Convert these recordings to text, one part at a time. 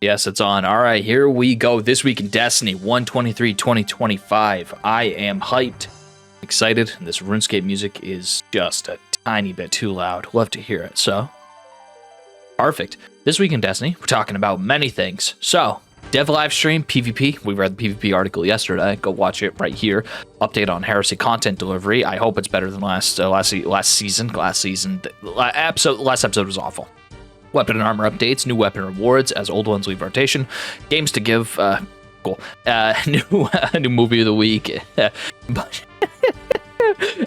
Yes, it's on. All right, here we go. This week in Destiny 123-2025. I am hyped, excited, and this RuneScape music is just a tiny bit too loud. Love to hear it, so perfect. This week in Destiny, we're talking about many things. So, dev live stream, PvP. We read the PvP article yesterday. Go watch it right here. Update on Heresy content delivery. I hope it's better than last season. Last episode was awful. Weapon and armor updates, new weapon rewards as old ones leave rotation, games to give, cool, new movie of the week. But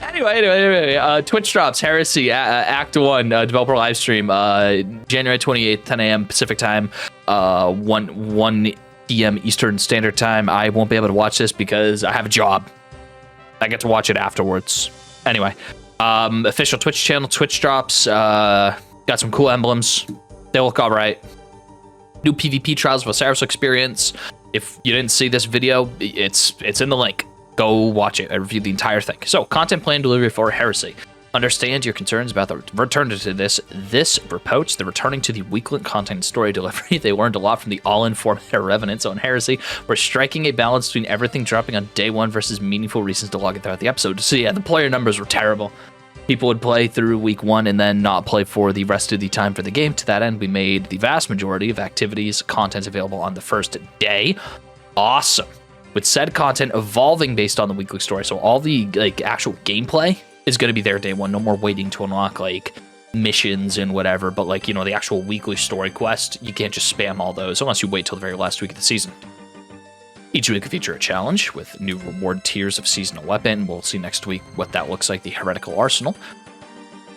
anyway, Twitch drops Heresy Act 1 developer live stream January 28th, 10 a.m. Pacific time, 1 p.m. Eastern Standard Time. I won't be able to watch this because I have a job. I get to watch it afterwards. Anyway, official Twitch channel, Twitch drops. Got some cool emblems. They look all right. New PvP Trials of Osiris experience. If you didn't see this video, it's in the link. Go watch it. I reviewed the entire thing. So, content plan delivery for Heresy. Understand your concerns about the return to this reproach. The returning to the weekly content and story delivery. They learned a lot from the all-in format revenants on Heresy. We're striking a balance between everything dropping on day one versus meaningful reasons to log it throughout the episode. So yeah, the player numbers were terrible. People would play through week 1 and then not play for the rest of the time for the game. To that end, we made the vast majority of activities, content available on the first day. Awesome. With said content evolving based on the weekly story. So all the actual gameplay is going to be there day 1. No more waiting to unlock missions and whatever. But the actual weekly story quest, you can't just spam all those unless you wait till the very last week of the season. Each week will feature a challenge with new reward tiers of seasonal weapon. We'll see next week what that looks like, the Heretical Arsenal.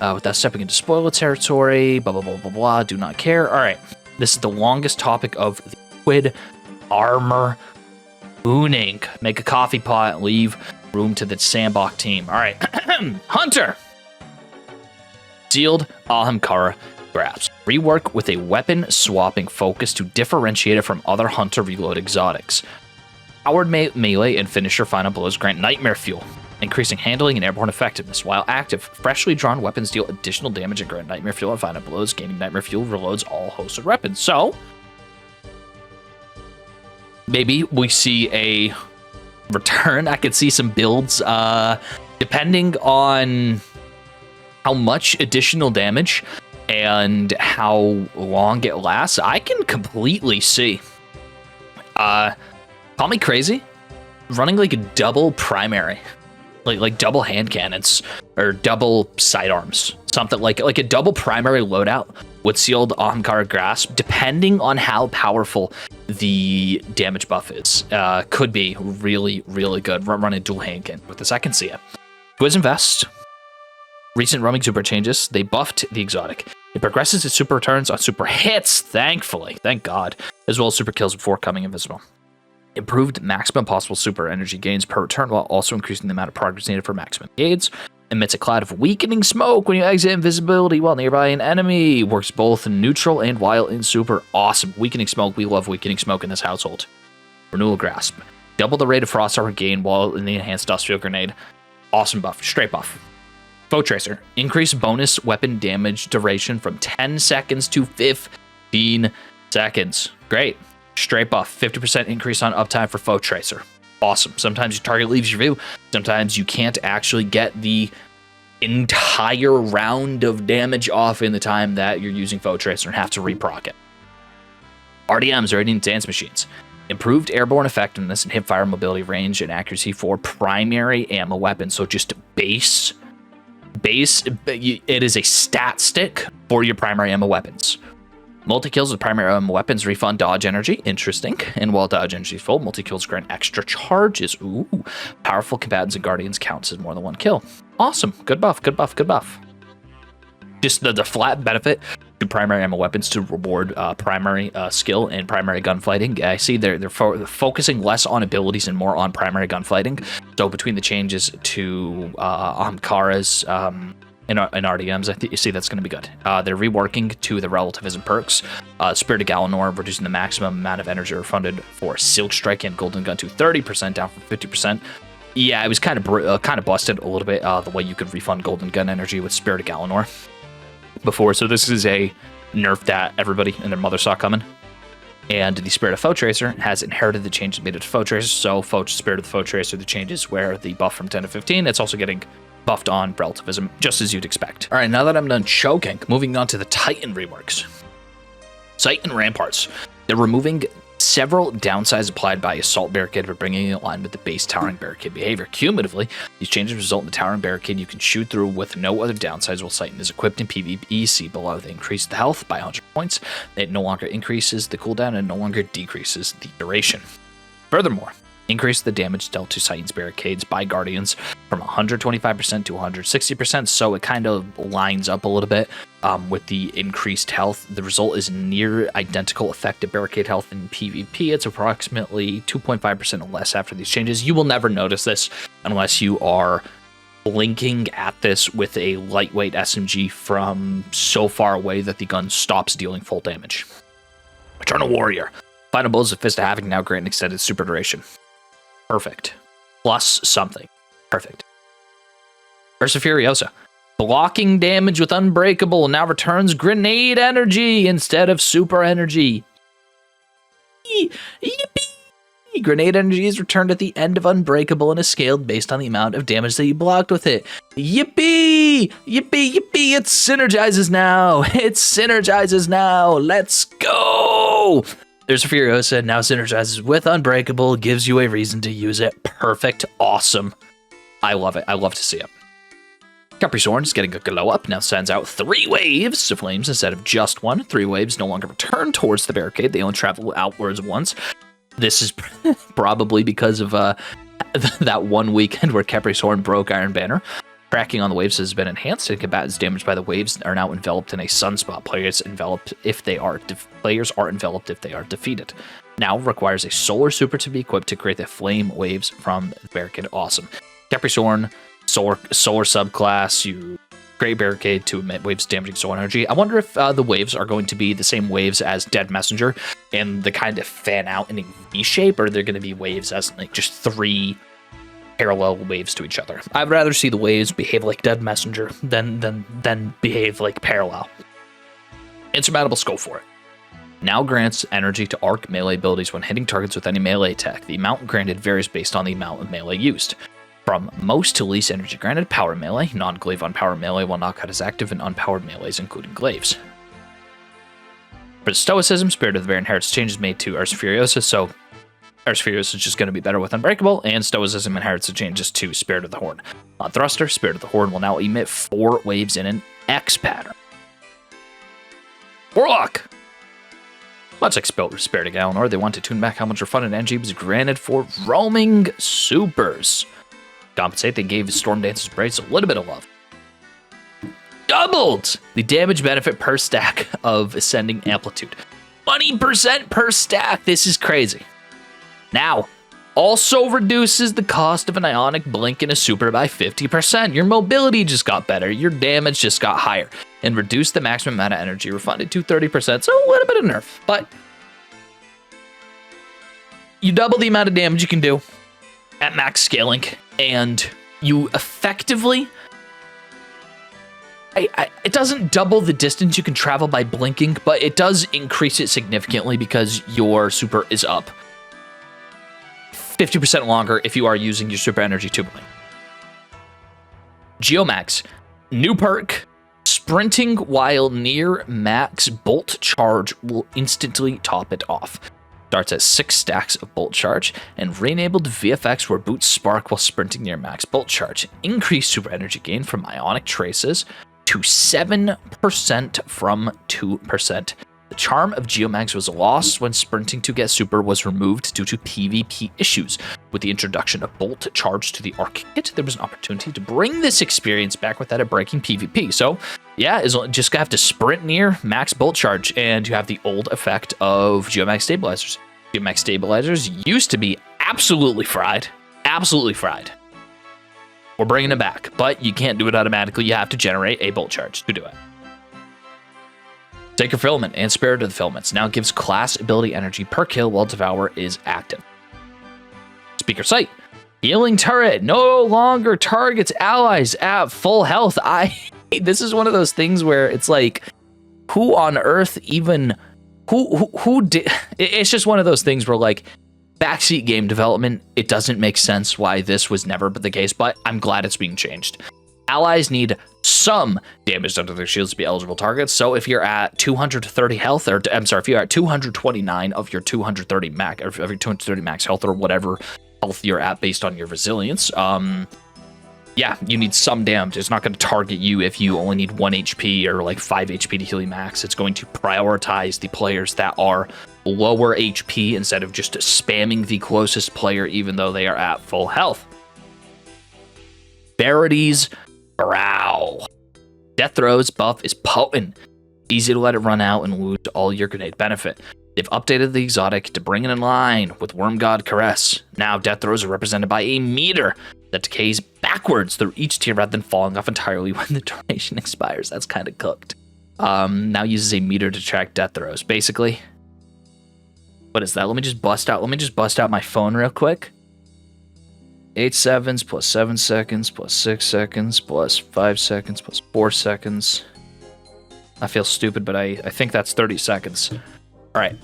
Without stepping into spoiler territory, blah, blah, blah, blah, blah, do not care. All right, this is the longest topic of the TWID armor booning. Make a coffee pot and leave room to the Sandbox team. All right, Hunter. Sealed Ahamkara grabs. Rework with a weapon swapping focus to differentiate it from other Hunter Reload exotics. Powered melee and finisher final blows grant nightmare fuel, increasing handling and airborne effectiveness. While active, freshly drawn weapons deal additional damage and grant nightmare fuel on final blows. Gaining nightmare fuel reloads all hosted weapons. So, maybe we see a return. I could see some builds, depending on how much additional damage and how long it lasts. I can completely see. Call me crazy, running a double primary, like double hand cannons or double sidearms, something like a double primary loadout with sealed Ahamkara grasp, depending on how powerful the damage buff is, could be really, really good. Running dual hand cannon with this, I can see it. Quiz Invest. Recent roaming super changes, they buffed the exotic. It progresses its super returns on super hits, thankfully, thank God, as well as super kills before coming invisible. Improved maximum possible super energy gains per return while also increasing the amount of progress needed for maximum gains. Emits a cloud of weakening smoke when you exit invisibility while nearby an enemy. Works both in neutral and while in super. Awesome. Weakening smoke. We love weakening smoke in this household. Renewal grasp. Double the rate of frost armor gain while in the enhanced dust field grenade. Awesome buff. Straight buff. Foe Tracer. Increase bonus weapon damage duration from 10 seconds to 15 seconds. Great. Straight buff, 50% increase on uptime for Foe Tracer. Awesome. Sometimes your target leaves your view. Sometimes you can't actually get the entire round of damage off in the time that you're using Foe Tracer and have to reproc it. RDMs, Radiant Dance Machines. Improved airborne effectiveness and hipfire mobility range and accuracy for primary ammo weapons. So just base, it is a stat stick for your primary ammo weapons. Multi-kills with primary ammo weapons refund dodge energy. Interesting. And while dodge energy is full, multi-kills grant extra charges. Ooh. Powerful combatants and guardians counts as more than one kill. Awesome. Good buff, good buff, good buff. Just the flat benefit to primary ammo weapons to reward primary skill and primary gunfighting. I see they're focusing less on abilities and more on primary gunfighting. So between the changes to Ahamkara's in RDMs, you see that's going to be good. They're reworking to the relativism perks. Spirit of Galanor, reducing the maximum amount of energy refunded for Silk Strike and Golden Gun to 30%, down from 50%. Yeah, it was kind of busted a little bit, the way you could refund Golden Gun energy with Spirit of Galanor before. So this is a nerf that everybody and their mother saw coming. And the Spirit of Foe Tracer has inherited the changes made to Foe Tracer. So Spirit of the Foe Tracer, the changes where the buff from 10 to 15, it's also getting buffed on relativism, just as you'd expect. All right, now that I'm done choking, moving on to the Titan reworks. Titan Ramparts. They're removing several downsides applied by Assault Barricade, but bringing it in line with the base Towering Barricade behavior. Cumulatively, these changes result in the Towering Barricade you can shoot through with no other downsides while Titan is equipped in PvE. See below. They increase the health by 100 points. It no longer increases the cooldown and no longer decreases the duration. Furthermore, increase the damage dealt to Titan's barricades by Guardians from 125% to 160%, so it kind of lines up a little bit with the increased health. The result is near identical effective barricade health in PvP. It's approximately 2.5% less after these changes. You will never notice this unless you are blinking at this with a lightweight SMG from so far away that the gun stops dealing full damage. Eternal Warrior. Final blows of Fist of Havoc now grant an extended super duration. Perfect. Plus something. Perfect. Ursa Furiosa. Blocking damage with Unbreakable now returns grenade energy instead of super energy. Yippee! Grenade energy is returned at the end of Unbreakable and is scaled based on the amount of damage that you blocked with it. Yippee! Yippee! Yippee! It synergizes now! It synergizes now! Let's go! There's a Furiosa, now synergizes with Unbreakable, gives you a reason to use it. Perfect. Awesome. I love it. I love to see it. Capri Soren is getting a glow up, now sends out 3 waves of flames instead of just 1. 3 waves no longer return towards the barricade. They only travel outwards once. This is probably because of that one weekend where Capri Soren broke Iron Banner. Tracking on the waves has been enhanced, and combatants damaged by the waves are now enveloped in a sunspot. Players are enveloped if they are defeated. Now requires a solar super to be equipped to create the flame waves from the barricade. Awesome. Capri Soren, solar subclass. You create barricade to emit waves damaging solar energy. I wonder if the waves are going to be the same waves as Dead Messenger and the kind of fan out in a V shape, or they're going to be waves as like just 3 parallel waves to each other. I'd rather see the waves behave like Dead Messenger than behave like parallel. Insurmountable Scope for it. Now grants energy to arc melee abilities when hitting targets with any melee attack. The amount granted varies based on the amount of melee used. From most to least energy granted, power melee, non-glaive on power melee while knockout is active, and unpowered melees including glaives. For the Stoicism, Spirit of the Bear inherits changes made to Ursa Furiosa, so Ursa Furiosa is just going to be better with Unbreakable, and Stoicism inherits the changes to Spirit of the Horn. On Thruster, Spirit of the Horn will now emit 4 waves in an X pattern. Warlock! Much like Spirit of Galanor, they want to tune back how much refunded energy was granted for roaming supers. Compensate, they gave Storm Dancer's Braids a little bit of love. Doubled the damage benefit per stack of Ascending Amplitude. 20% per stack. This is crazy. Now, also reduces the cost of an Ionic Blink in a super by 50%. Your mobility just got better. Your damage just got higher. And reduced the maximum amount of energy refunded to 30%. So a little bit of nerf. But you double the amount of damage you can do at max scaling. And you effectively... it doesn't double the distance you can travel by blinking, but it does increase it significantly because your super is up 50% longer if you are using your super energy to blink. Geomax, new perk, sprinting while near max bolt charge will instantly top it off. Starts at 6 stacks of bolt charge, and re-enabled VFX where boots spark while sprinting near max bolt charge. Increased super energy gain from ionic traces to 7% from 2%. The charm of Geomags was lost when sprinting to get super was removed due to PvP issues. With the introduction of Bolt Charge to the Arc Kit, there was an opportunity to bring this experience back without it breaking PvP. So, yeah, just have to sprint near max Bolt Charge, and you have the old effect of Geomag Stabilizers. Geomag Stabilizers used to be absolutely fried. Absolutely fried. We're bringing it back, but you can't do it automatically. You have to generate a Bolt Charge to do it. Sacred Filament and Spirit of the Filaments now gives class ability energy per kill while Devour is active. Speaker Sight. Healing Turret no longer targets allies at full health. This is one of those things where it's like, who on earth even who did? It's just one of those things where like backseat game development, it doesn't make sense why this was never the case, but I'm glad it's being changed. Allies need some damage done to their shields to be eligible targets. So if you're at 230 health, or I'm sorry, if you're at 229 of your 230 max, or of your 230 max health, or whatever health you're at based on your resilience, yeah, you need some damage. It's not going to target you if you only need 1 HP or like 5 HP to heal you max. It's going to prioritize the players that are lower HP instead of just spamming the closest player even though they are at full health. Verity's Brow. Death Throws buff is potent. Easy to let it run out and lose all your grenade benefit. They've updated the exotic to bring it in line with Worm God Caress. Now Death Throws are represented by a meter that decays backwards through each tier rather than falling off entirely when the duration expires. That's kind of cooked. Now uses a meter to track Death Throws. Basically, what is that? Let me just bust out my phone real quick. 8 seconds plus 7 seconds plus 6 seconds plus 5 seconds plus 4 seconds. I feel stupid, but I think that's 30 seconds. All right.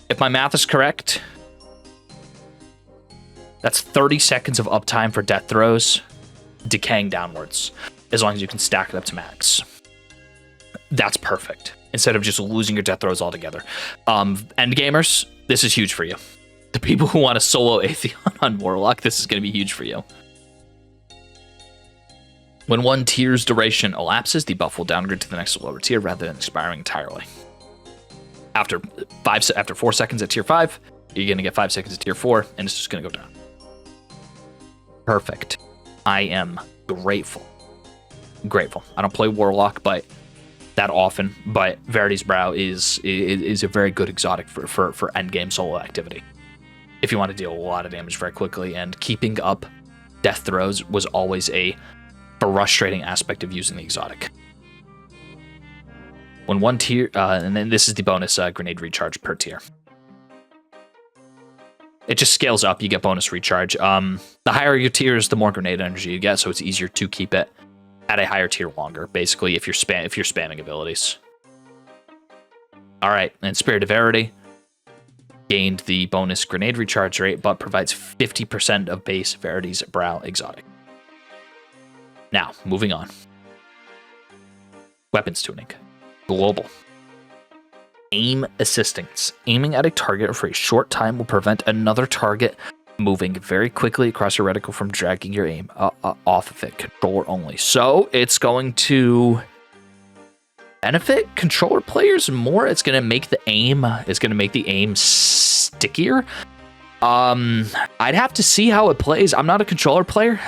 If my math is correct, that's 30 seconds of uptime for Death Throws, decaying downwards, as long as you can stack it up to max. That's perfect, instead of just losing your Death Throws altogether. End gamers, this is huge for you. The people who want to solo Atheon on Warlock, this is going to be huge for you. When one tier's duration elapses, the buff will downgrade to the next lower tier rather than expiring entirely. After 4 seconds at tier 5, you're going to get 5 seconds at tier 4, and it's just going to go down. Perfect. I am grateful. Grateful. I don't play Warlock that often, but Verity's Brow is a very good exotic for endgame solo activity. If you want to deal a lot of damage very quickly, and keeping up Death Throws was always a frustrating aspect of using the exotic. When one tier, and then this is the bonus grenade recharge per tier. It just scales up, you get bonus recharge. The higher your tiers, the more grenade energy you get, so it's easier to keep it at a higher tier longer, basically, if you're spamming abilities. Alright, and Spirit of Verity gained the bonus grenade recharge rate, but provides 50% of base Verity's Brow exotic. Now, moving on. Weapons tuning. Global. Aim assistance. Aiming at a target for a short time will prevent another target moving very quickly across your reticle from dragging your aim off of it. Controller only. So it's going to benefit controller players more. It's going to make the aim stickier. I'd have to see how it plays. I'm not a controller player.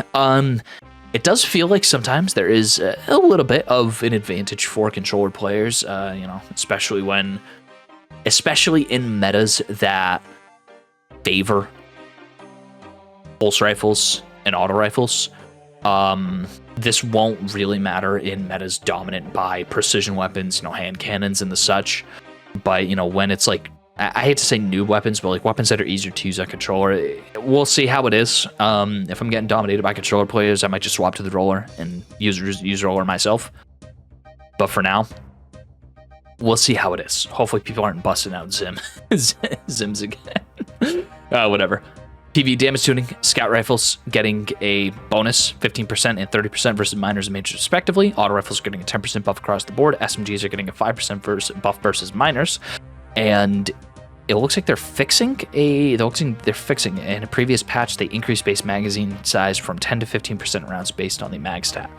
It does feel like sometimes there is a little bit of an advantage for controller players, especially in metas that favor pulse rifles and auto rifles. This won't really matter in metas dominant by precision weapons, hand cannons and the such. But, when it's like, I hate to say noob weapons, but like weapons that are easier to use on controller, we'll see how it is. If I'm getting dominated by controller players, I might just swap to the roller and use roller myself. But for now, we'll see how it is. Hopefully people aren't busting out Zims again. Whatever. PV damage tuning, scout rifles getting a bonus 15% and 30% versus minors and majors respectively. Auto rifles are getting a 10% buff across the board. SMGs are getting a 5% buff versus minors. And it looks like they're fixing in a previous patch. They increased base magazine size from 10 to 15% rounds based on the mag stat.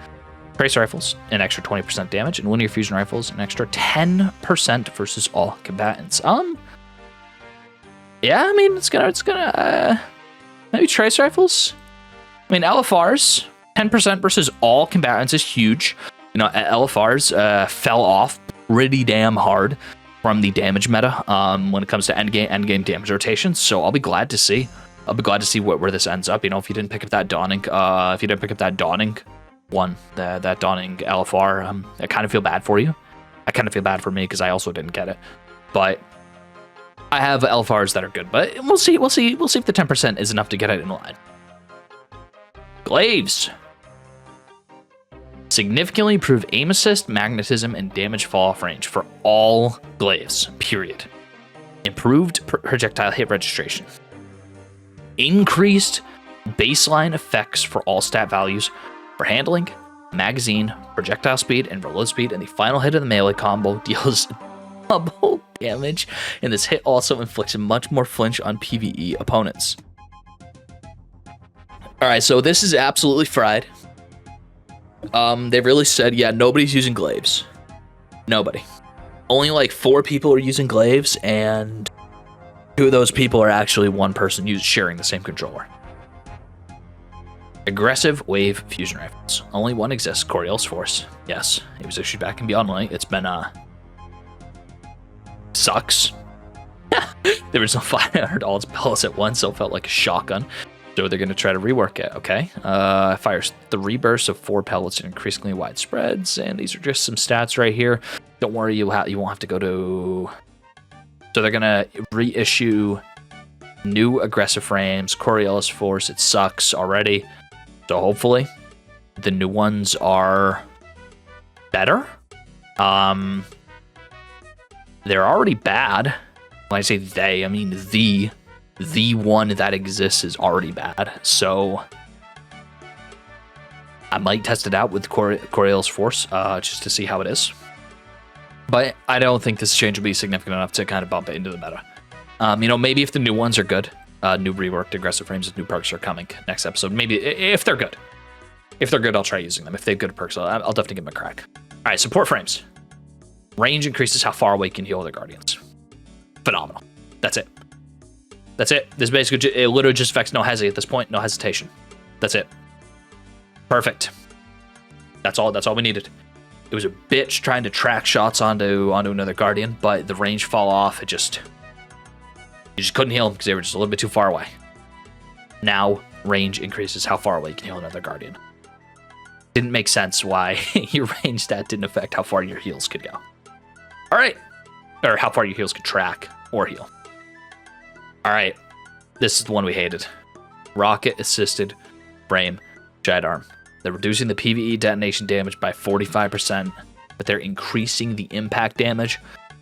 Tracer rifles, an extra 20% damage, and linear fusion rifles, an extra 10% versus all combatants. Yeah, I mean, it's gonna maybe tracer rifles. I mean, LFRs, 10% versus all combatants is huge. LFRs fell off pretty damn hard from the damage meta when it comes to endgame damage rotations. So I'll be glad to see. Where this ends up. If you didn't pick up that Dawning, one, that Dawning LFR, I kind of feel bad for you. I kind of feel bad for me because I also didn't get it. But I have LFRs that are good. But we'll see if the 10% is enough to get it in line. Glaives. Significantly improve aim assist, magnetism, and damage fall off range for all glaives, period. improved projectile hit registration, increased baseline effects for all stat values for handling, magazine, projectile speed, and reload speed, and the final hit of the melee combo deals double damage, and this hit also inflicts much more flinch on PvE opponents. Alright, so this is absolutely fried. They really said, yeah, nobody's using glaives. Nobody. Only like 4 people are using glaives, and 2 of those people are actually one person sharing the same controller. Aggressive wave fusion rifles. Only one exists, Coriel's Force. Yes, it was issued back in Beyond Light. It's been, sucks. There was no 500 all its pellets at once, so it felt like a shotgun. So they're going to try to rework it, okay? Fires 3 bursts of 4 pellets in increasingly wide spreads, and these are just some stats right here. Don't worry, you won't have to go to... So they're going to reissue new aggressive frames, Coriel's Force. It sucks already. So hopefully the new ones are better. They're already bad. When I say they, I mean the one that exists is already bad. So I might test it out with Coriel's Force just to see how it is. But I don't think this change will be significant enough to kind of bump it into the meta. Maybe if the new ones are good, new reworked aggressive frames with new perks are coming next episode. Maybe if they're good. If they're good, I'll try using them. If they have good perks, I'll definitely give them a crack. All right, support frames. Range increases how far away you can heal other guardians. Phenomenal. That's it. That's it. This basically, it literally just affects no hesitate at this point. No hesitation. That's it. Perfect. That's all we needed. It was a bitch trying to track shots onto another guardian, but the range fall off. You just couldn't heal them because they were just a little bit too far away. Now, range increases how far away you can heal another guardian. Didn't make sense why your range stat didn't affect how far your heals could go. All right. Or how far your heals could track or heal. All right. This is the one we hated. Rocket assisted frame sidearm. They're reducing the PvE detonation damage by 45%, but they're increasing the impact damage.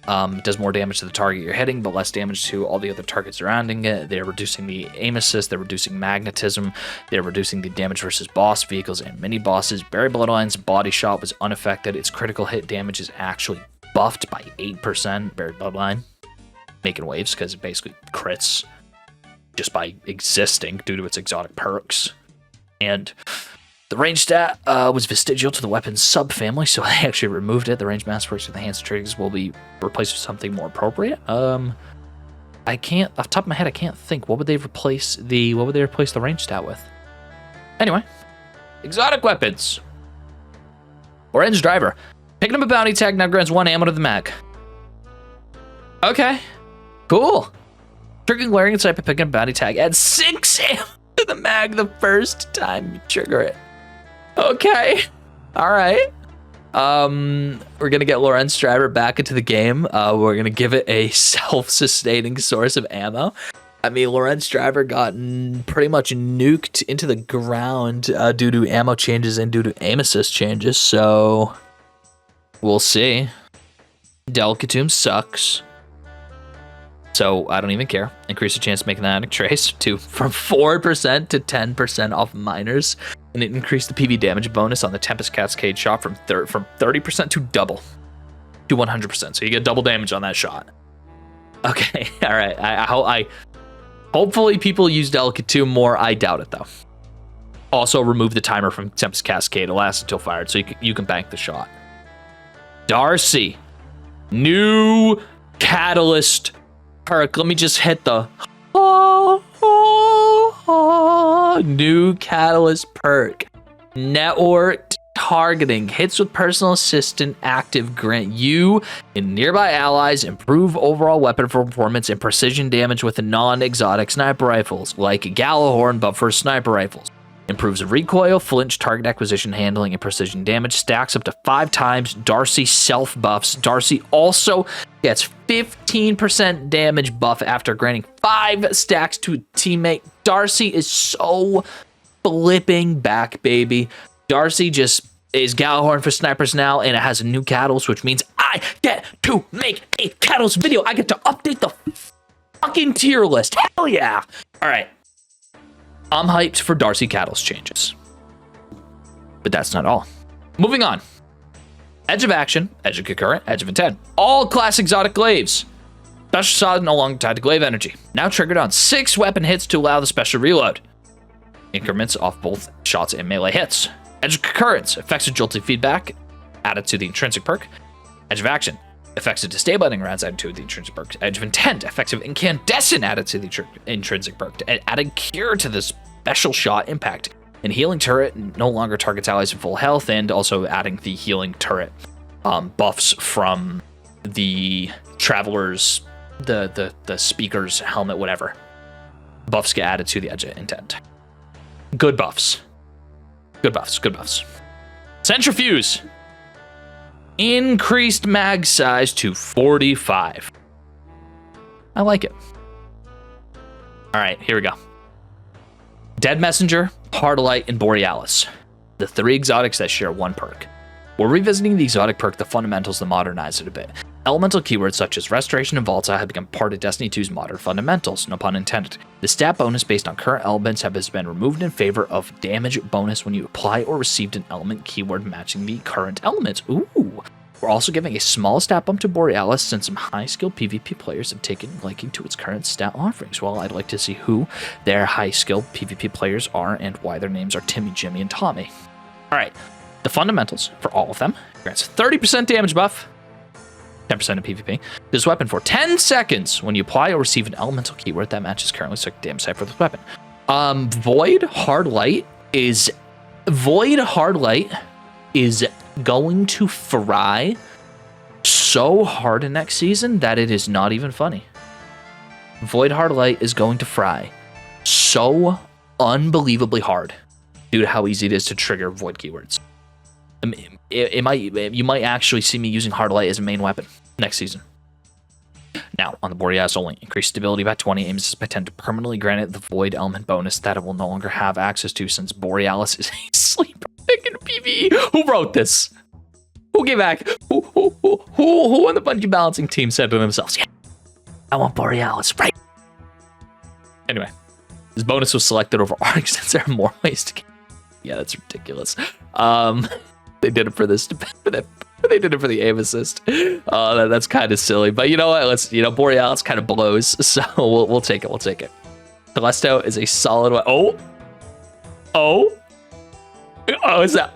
It does more damage to the target you're hitting, but less damage to all the other targets surrounding it. They're reducing the aim assist. They're reducing magnetism. They're reducing the damage versus boss vehicles and mini bosses. Barry Bloodline's body shot was unaffected. Its critical hit damage is actually buffed by 8%. Barry Bloodline making waves because it basically crits just by existing due to its exotic perks. And the range stat was vestigial to the weapons subfamily, so they actually removed it. The range mass works with the hands triggers will be replaced with something more appropriate. I can't, off the top of my head, I can't think. What would they replace the range stat with? Anyway, exotic weapons. Orange driver. Picking up a bounty tag now grants 1 ammo to the mag. Okay, cool. Triggering glaring sight by picking up a bounty tag adds 6 ammo to the mag the first time you trigger it. Okay, all right. We're gonna get Lorenz Driver back into the game. We're gonna give it a self-sustaining source of ammo. I mean, Lorenz Driver got pretty much nuked into the ground due to ammo changes and due to aim assist changes. So we'll see. Delicatum sucks. So I don't even care. Increase the chance of making the ionic trace from 4% to 10% off miners. And it increased the PV damage bonus on the Tempest Cascade shot from 30% to double to 100%. So you get double damage on that shot. Okay, all right. I hopefully people use Delicatum more. I doubt it though. Also remove the timer from Tempest Cascade. It lasts until fired, so you can bank the shot. Darcy, new catalyst perk. Let me just hit the new catalyst perk. Networked targeting. Hits with personal assistant active grant you and nearby allies improve overall weapon performance and precision damage with the non-exotic sniper rifles, like Gallahorn, but for sniper rifles. Improves recoil, flinch, target acquisition, handling, and precision damage. Stacks up to 5 times. Darcy self-buffs. Darcy also gets 15% damage buff after granting 5 stacks to a teammate. Darcy is so flipping back, baby. Darcy just is Gallahorn for snipers now, and it has a new catalyst, which means I get to make a catalyst video. I get to update the fucking tier list. Hell yeah. All right. I'm hyped for Darcy Catalyst changes. But that's not all. Moving on. Edge of Action, Edge of Concurrent, Edge of Intent. All class exotic glaives. Special shot no longer tied to glaive energy. Now triggered on 6 weapon hits to allow the special reload. Increments off both shots and melee hits. Edge of Concurrence, effects of jolting feedback added to the intrinsic perk. Edge of Action, effects of disabling rounds added to the intrinsic perk. Edge of Intent, effects of incandescent added to the intrinsic perk. Adding Cure to the special shot impact. And Healing Turret no longer targets allies in full health, and also adding the Healing Turret buffs from the Traveler's, the Speaker's helmet, whatever. Buffs get added to the Edge of Intent. Good buffs. Good buffs, good buffs. Centrifuge. Increased mag size to 45. I like it. All right, here we go. Dead Messenger, Hardlight, and Borealis. The 3 exotics that share 1 perk. We're revisiting the exotic perk, the fundamentals, to modernize it a bit. Elemental keywords such as Restoration and Volta have become part of Destiny 2's modern fundamentals, no pun intended. The stat bonus based on current elements has been removed in favor of damage bonus when you apply or received an element keyword matching the current elements. Ooh. We're also giving a small stat bump to Borealis since some high-skill PvP players have taken liking to its current stat offerings. Well, I'd like to see who their high-skill PvP players are and why their names are Timmy, Jimmy, and Tommy. All right, the fundamentals for all of them grants 30% damage buff, 10% of PvP. This weapon for 10 seconds when you apply or receive an elemental keyword that matches currently selected damage type for this weapon. Void Hardlight is going to fry so hard in next season that it is not even funny. Void Hardlight is going to fry so unbelievably hard due to how easy it is to trigger Void keywords. You might actually see me using Hardlight as a main weapon next season. Now, on the Borealis only, increased stability by 20, aims by 10 to permanently grant it the Void element bonus that it will no longer have access to since Borealis is a sleeper pick in PvE. Who wrote this? Who gave back? Who on the Bungie balancing team said to themselves, yeah, I want Borealis, right? Anyway, this bonus was selected over Arc since there are more ways to get. Yeah, that's ridiculous. They did it for this. They did it for the aim assist. That's kind of silly, but you know what? Borealis kind of blows, so we'll take it. We'll take it. Telesto is a solid one. Oh, is that?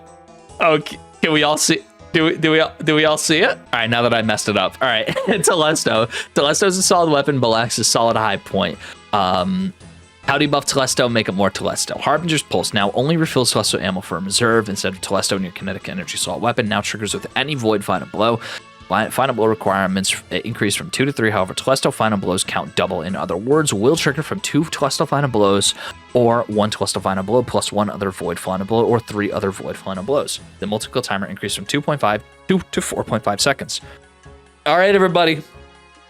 Oh, can we all see? Do we all see it? All right, now that I messed it up. All right, Telesto is a solid weapon. Balax is a solid high point. How do you buff Telesto? Make it more Telesto. Harbinger's Pulse now only refills Telesto ammo for a reserve instead of Telesto in your kinetic energy assault weapon. Now triggers with any Void Final Blow. Final Blow requirements increase from 2 to 3. However, Telesto Final Blows count double. In other words, will trigger from 2 Telesto Final Blows or 1 Telesto Final Blow plus 1 other Void Final Blow or 3 other Void Final Blows. The multi-kill timer increased from 2.5 to 4.5 seconds. All right, everybody.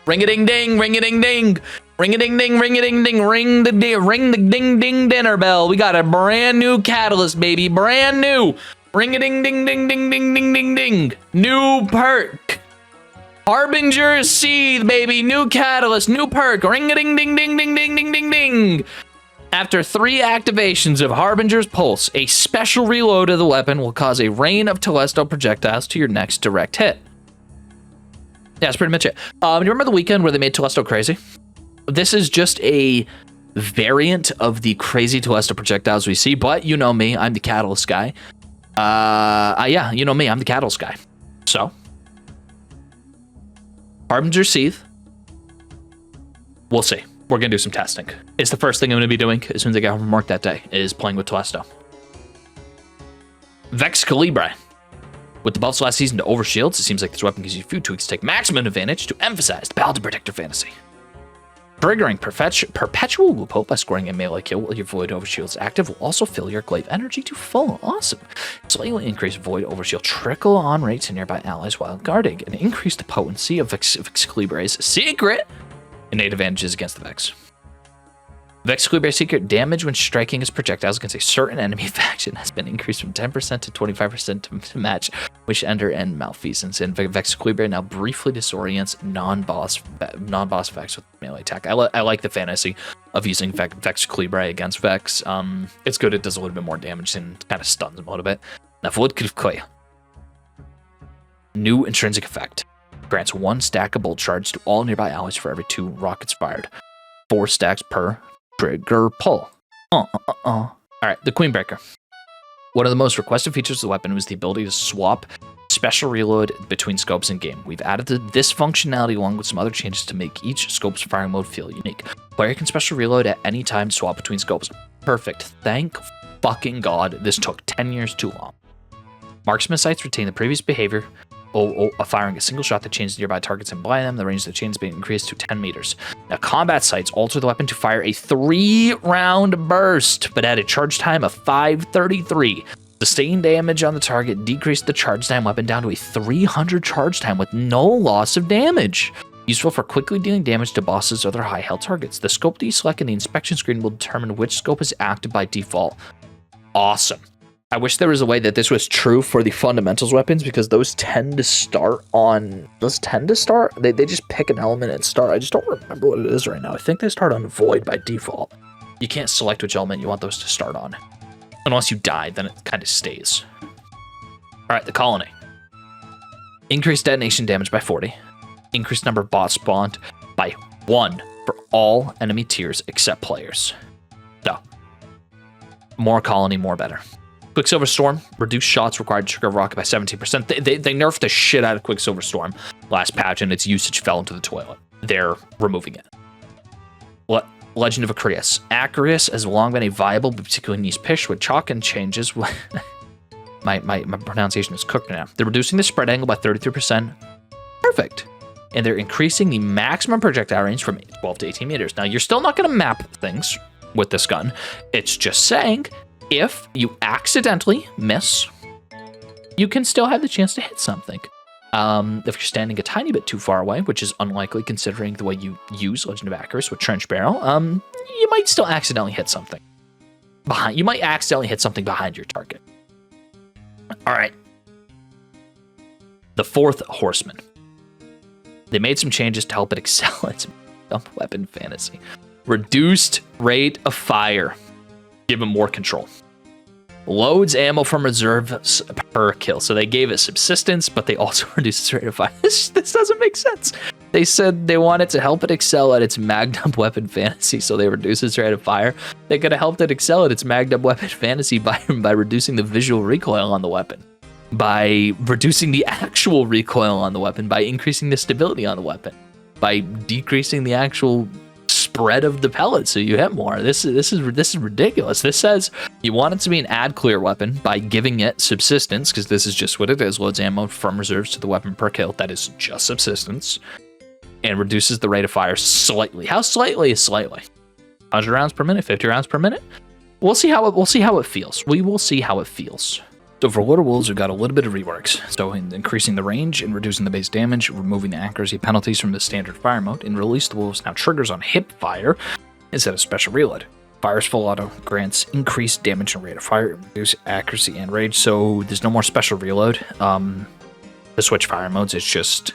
Ring-a-ding-ding, ring-a-ding-ding. Ring-a-ding-ding, ring-a-ding-ding, ring the ding-ding dinner bell. We got a brand new catalyst, baby. Brand new. Ring-a-ding-ding-ding-ding-ding-ding-ding. New perk. Harbinger Seed, baby. New catalyst, new perk. Ring-a-ding-ding-ding-ding-ding-ding-ding. After 3 activations of Harbinger's Pulse, a special reload of the weapon will cause a rain of Telesto projectiles to your next direct hit. Yeah, that's pretty much it. You remember the weekend where they made Telesto crazy? This is just a variant of the crazy Telesto projectiles we see, but you know me, I'm the catalyst guy. Yeah, you know me, I'm the catalyst guy. So, Harbinger Seed. We'll see. We're going to do some testing. It's the first thing I'm going to be doing as soon as I get home from work that day, is playing with Telesto. Vex Calibre. With the buffs last season to overshields, it seems like this weapon gives you a few tweaks to take maximum advantage to emphasize the Paladin Protector fantasy. Triggering perpetual loop hope by scoring a melee kill while your Void Overshield is active will also fill your glaive energy to full. Awesome. Slightly increase Void Overshield trickle on rate to nearby allies while guarding, and increase the potency of Vex Calibre's secret innate advantages against the Vex. Vex Equilibrium secret damage when striking his projectiles against a certain enemy faction has been increased from 10% to 25% to match Wish Ender and Malfeasance. And Vex Equilibrium now briefly disorients non-boss Vex with melee attack. I like the fantasy of using Vex Equilibrium against Vex. It's good. It does a little bit more damage and kind of stuns him a little bit. Now, Vlodkivkoy. New intrinsic effect. Grants 1 stack of bolt charge to all nearby allies for every 2 rockets fired. 4 stacks per trigger pull. Alright, the Queenbreaker. One of the most requested features of the weapon was the ability to swap special reload between scopes in game. We've added this functionality along with some other changes to make each scope's firing mode feel unique. Player can special reload at any time to swap between scopes. Perfect. Thank fucking God this took 10 years too long. Marksman sights retain the previous behavior firing a single shot that changes nearby targets and blind them. The range of the chain is being increased to 10 meters. Now, combat sights alter the weapon to fire a 3-round burst, but at a charge time of 533. Sustain damage on the target decreased the charge time weapon down to a 300 charge time with no loss of damage. Useful for quickly dealing damage to bosses or other high health targets. The scope that you select in the inspection screen will determine which scope is active by default. Awesome. I wish there was a way that this was true for the fundamentals weapons, because those tend to start. They just pick an element and start. I just don't remember what it is right now. I think they start on void by default. You can't select which element you want those to start on. Unless you die, then it kind of stays. Alright, the colony. Increased detonation damage by 40. Increased number of bots spawned by 1 for all enemy tiers except players. So, more colony, more better. Quicksilver Storm, reduced shots required to trigger a rocket by 17%. They nerfed the shit out of Quicksilver Storm last patch, and its usage fell into the toilet. They're removing it. Legend of Acreus. Acreus has long been a viable but particularly niche fish with chalk and changes. my pronunciation is cooked now. They're reducing the spread angle by 33%. Perfect. And they're increasing the maximum projectile range from 12 to 18 meters. Now, you're still not going to map things with this gun. It's just saying, if you accidentally miss, you can still have the chance to hit something. If you're standing a tiny bit too far away, which is unlikely considering the way you use Legend of Acreus with Trench Barrel, you might still accidentally hit something. You might accidentally hit something behind your target. All right. The Fourth Horseman. They made some changes to help it excel its weapon fantasy. Reduced rate of fire. Give him more control. Loads ammo from reserves per kill. So they gave it subsistence, but they also reduced its rate of fire. This doesn't make sense. They said they wanted to help it excel at its magned up weapon fantasy, so they reduced its rate of fire. They could have helped it excel at its magned up weapon fantasy by reducing the visual recoil on the weapon, by reducing the actual recoil on the weapon, by increasing the stability on the weapon, by decreasing the actual spread of the pellets so you hit more. This is ridiculous. This says you want it to be an ad clear weapon by giving it subsistence, because this is just what it is. Loads ammo from reserves to the weapon per kill. That is just subsistence. And reduces the rate of fire slightly. How slightly is slightly? 100 rounds per minute, 50 rounds per minute? We'll see how it feels. We will see how it feels. So for Lord of Wolves, we've got a little bit of reworks. So increasing the range and reducing the base damage, removing the accuracy penalties from the standard fire mode, and Release the Wolves now triggers on hip fire instead of special reload. Fire's full auto grants increased damage and rate of fire, reduce accuracy and range. So there's no more special reload. The switch fire modes, it's just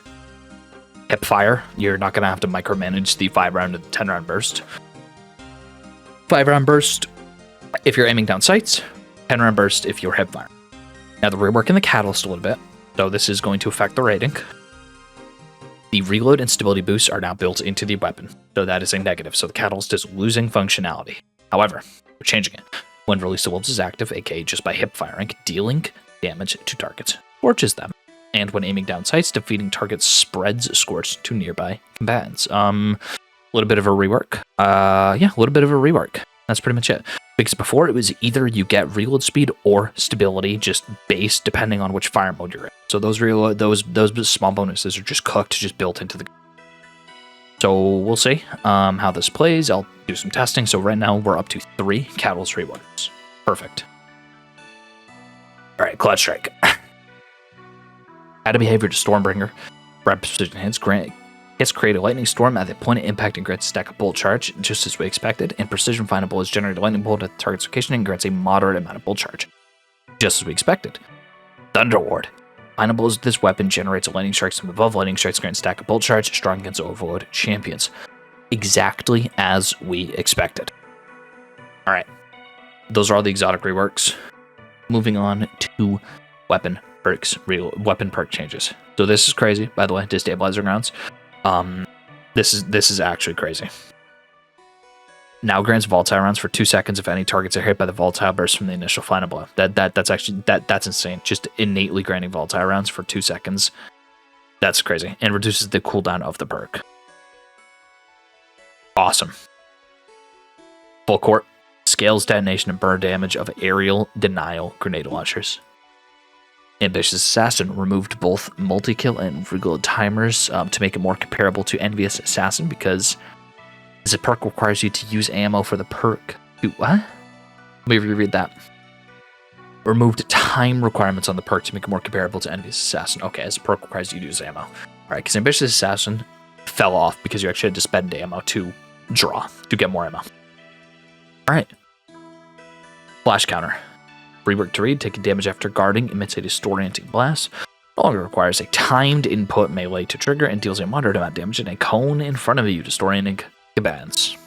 hip fire. You're not going to have to micromanage the 5-round and 10-round burst. 5-round burst if you're aiming down sights, 10-round burst if you're hip fire. Now, they're reworking the catalyst a little bit, so this is going to affect the rating. The reload and stability boosts are now built into the weapon, so that is a negative, so the catalyst is losing functionality. However, we're changing it. When Release the Wolves is active, aka just by hip firing, dealing damage to targets scorches them. And when aiming down sights, defeating targets spreads scorch to nearby combatants. A little bit of a rework. A little bit of a rework. That's pretty much it. Because before it was either you get reload speed or stability, just based depending on which fire mode you're in. So those small bonuses are just cooked, just built into the. So we'll see how this plays. I'll do some testing. So right now we're up to 3 Catalyst rewards. Perfect. All right, Cloud Strike. Add a behavior to Stormbringer. Rapid precision hits Gets create a lightning storm at the point of impact and grants a stack of bolt charge, just as we expected. And precision findable is generated a lightning bolt at the target's location and grants a moderate amount of bolt charge, just as we expected. Thunder Ward. Findable is this weapon generates a lightning strikes from above. Lightning strikes grant a stack of bolt charge, strong against overload champions. Exactly as we expected. Alright. Those are all the exotic reworks. Moving on to weapon perks, weapon perk changes. So this is crazy, by the way, destabilizer grounds. This is actually crazy. Now grants volatile rounds for 2 seconds if any targets are hit by the volatile burst from the initial final blow. That's insane. Just innately granting volatile rounds for 2 seconds. That's crazy. And reduces the cooldown of the perk. Awesome. Full court. Scales detonation and burn damage of aerial denial grenade launchers. Ambitious Assassin removed both multi-kill and reload timers to make it more comparable to Envious Assassin because this perk requires you to use ammo for the perk. What? Let me reread that. Removed time requirements on the perk to make it more comparable to Envious Assassin. Okay, as a perk requires you to use ammo. Alright, because Ambitious Assassin fell off because you actually had to spend ammo to draw, to get more ammo. Alright. Flash counter. Rework to read, taking damage after guarding, emits a disorienting blast. No longer requires a timed input melee to trigger and deals a moderate amount of damage in a cone in front of you, disorienting combatants.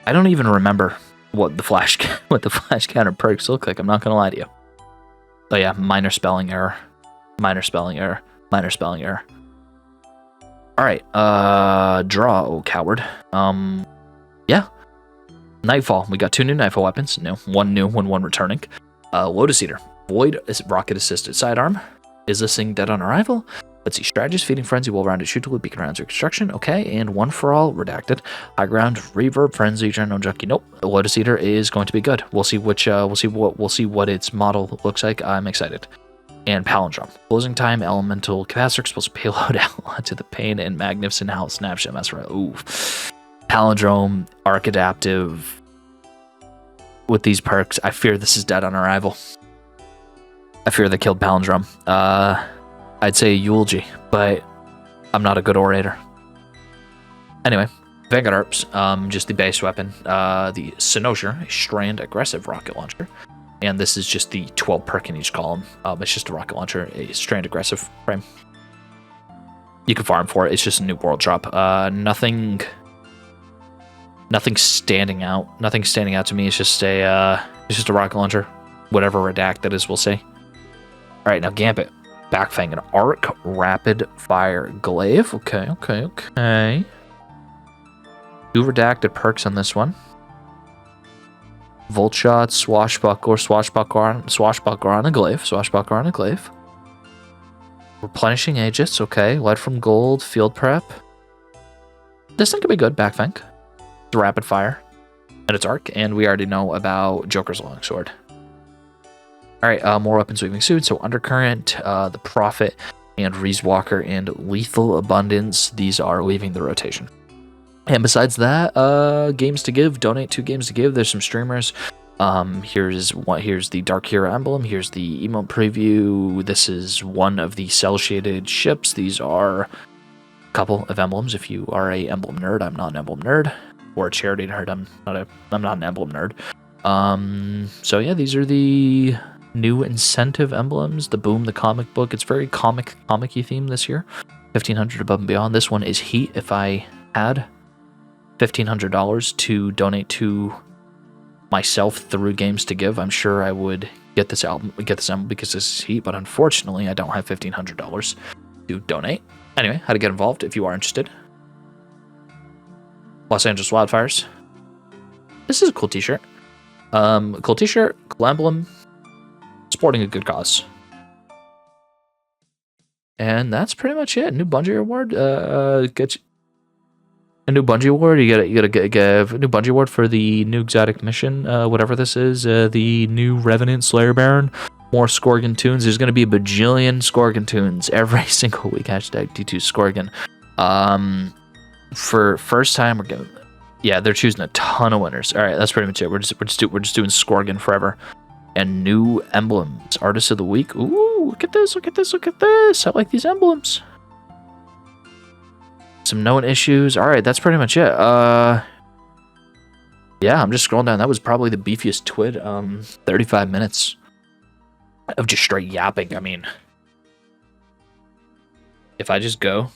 I don't even remember what the flash counter perks look like. I'm not gonna lie to you. Oh yeah, minor spelling error. Minor spelling error. Minor spelling error. Alright, draw, oh coward. Yeah. Nightfall. We got 2 new Nightfall weapons. No, 1 new, one returning. Lotus Eater. Void rocket assisted sidearm. Is this thing dead on arrival? Let's see. Strategist, Feeding Frenzy, well-rounded shoot tool, beacon rounds, construction. Okay, and One for All, redacted. High ground, reverb, frenzy, general junkie. Nope. Lotus Eater is going to be good. We'll see which. We'll see what its model looks like. I'm excited. And Palindrome. Closing time, elemental capacitor, explosive payload, outlaw to the pain, and magnificent howl snapshot. That's right. Ooh. Palindrome, arc adaptive. With these perks, I fear this is dead on arrival. I fear they killed Palindrome. I'd say eulogy, but I'm not a good orator. Anyway, Vanguard Arps, just the base weapon. The Cynosure, a strand aggressive rocket launcher. And this is just the 12 perk in each column. It's just a rocket launcher, a strand aggressive frame. You can farm for it. It's just a new world drop. Nothing standing out. Nothing standing out to me. It's just a rocket launcher. Whatever redact that is, we'll see. All right, now Gambit. Backfang, an arc rapid fire glaive. Okay. 2 redacted perks on this one. Volt shot, swashbuckler on a glaive. Replenishing Aegis, okay. Lead from gold, field prep. This thing could be good, Backfang. It's rapid fire. And it's arc, and we already know about Joker's longsword. Alright, more weapons weaving suit. So Undercurrent, the Prophet, and Reese Walker, and Lethal Abundance. These are leaving the rotation. And besides that, games to give. Donate 2 games to give. There's some streamers. Here's the Dark Hero emblem. Here's the emote preview. This is one of the cell shaded ships. These are a couple of emblems. If you are a emblem nerd, I'm not an emblem nerd. Or a charity nerd, I'm not an emblem nerd. So yeah, these are the new incentive emblems. The Boom, the comic book. It's very comic-y theme this year. 1,500 above and beyond. This one is Heat. If I had $1,500 to donate to myself through games to give, I'm sure I would get this emblem because this is Heat, but unfortunately I don't have $1,500 to donate. Anyway, how to get involved if you are interested. Los Angeles Wildfires. This is a cool t-shirt. Cool emblem, supporting a good cause. And that's pretty much it. New Bungie award. Get a new Bungie award. You gotta get a new Bungie award for the new exotic mission. Whatever this is. The new Revenant Slayer Baron. More Skorgan tunes. There's gonna be a bajillion Skorgan tunes every single week. Hashtag D2 Skorgan. For first time, we're going. Yeah, they're choosing a ton of winners. All right, that's pretty much it. We're just doing Skorgan forever. And new emblems. Artist of the week. Ooh, look at this. I like these emblems. some known issues. All right, that's pretty much it. Yeah, I'm just scrolling down. That was probably the beefiest TWID. 35 minutes of just straight yapping. I mean, if I just go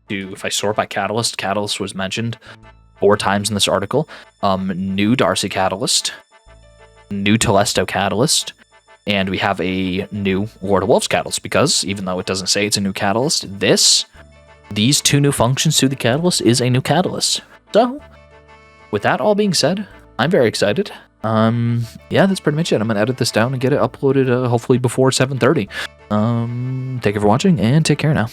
to, if I sort by Catalyst, Catalyst was mentioned 4 times in this article. New Darcy Catalyst, new Telesto Catalyst, and we have a new Lord of Wolves Catalyst, because even though it doesn't say it's a new Catalyst, these 2 new functions to the Catalyst is a new Catalyst. So, with that all being said, I'm very excited. Yeah, that's pretty much it. I'm going to edit this down and get it uploaded hopefully before 7:30. Thank you for watching, and take care now.